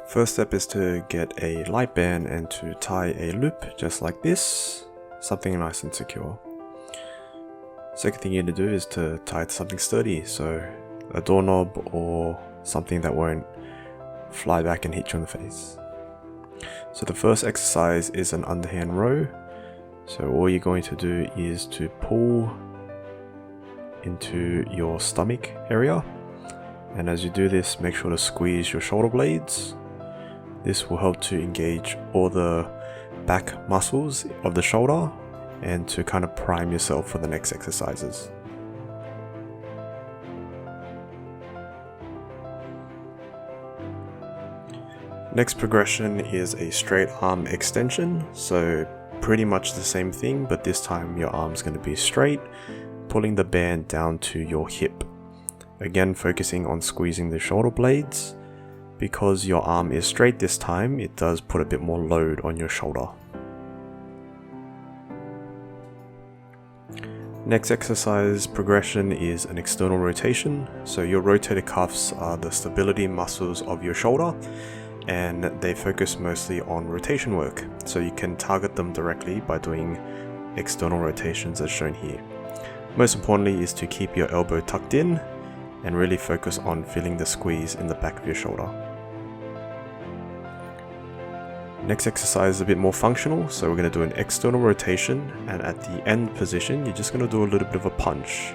First step is to get a light band and to tie a loop just like this, something nice and secure. Second thing you need to do is to tie it to something sturdy, so a doorknob or something that won't fly back and hit you in the face. So the first exercise is an underhand row. So all you're going to do is to pull into your stomach area, and as you do this, make sure to squeeze your shoulder blades. This will help to engage all the back muscles of the shoulder and to kind of prime yourself for the next exercises. Next progression is a straight arm extension. So pretty much the same thing, but this time your arm's going to be straight, pulling the band down to your hip. Again, focusing on squeezing the shoulder blades. Because your arm is straight this time, it does put a bit more load on your shoulder. Next exercise progression is an external rotation. So your rotator cuffs are the stability muscles of your shoulder, and they focus mostly on rotation work. So you can target them directly by doing external rotations as shown here. Most importantly is to keep your elbow tucked in and really focus on feeling the squeeze in the back of your shoulder. Next exercise is a bit more functional, so we're going to do an external rotation, and at the end position you're just going to do a little bit of a punch.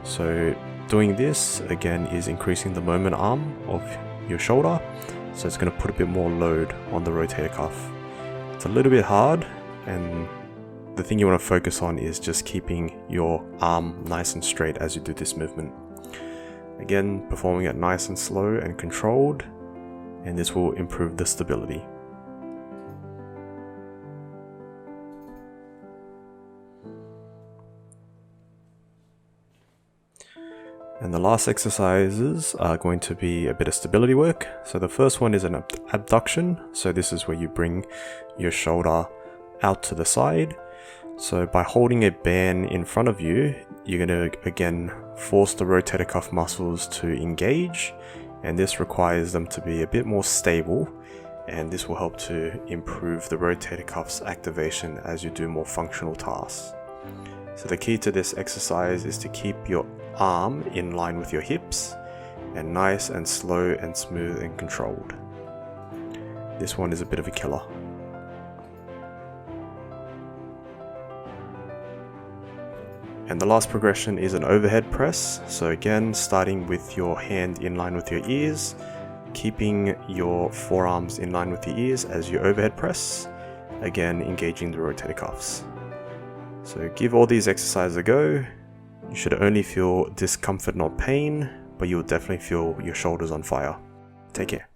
So doing this again is increasing the moment arm of your shoulder, so it's going to put a bit more load on the rotator cuff. It's a little bit hard, and the thing you want to focus on is just keeping your arm nice and straight as you do this movement. Again, performing it nice and slow and controlled, and this will improve the stability. And the last exercises are going to be a bit of stability work. So the first one is an abduction. So this is where you bring your shoulder out to the side. So by holding a band in front of you, you're going to again force the rotator cuff muscles to engage, and this requires them to be a bit more stable, and this will help to improve the rotator cuff's activation as you do more functional tasks. So the key to this exercise is to keep your arm in line with your hips and nice and slow and smooth and controlled. This one is a bit of a killer. And the last progression is an overhead press. So again, starting with your hand in line with your ears, keeping your forearms in line with your ears as you overhead press, again engaging the rotator cuffs. So give all these exercises a go. You should only feel discomfort, not pain, but you'll definitely feel your shoulders on fire. Take care.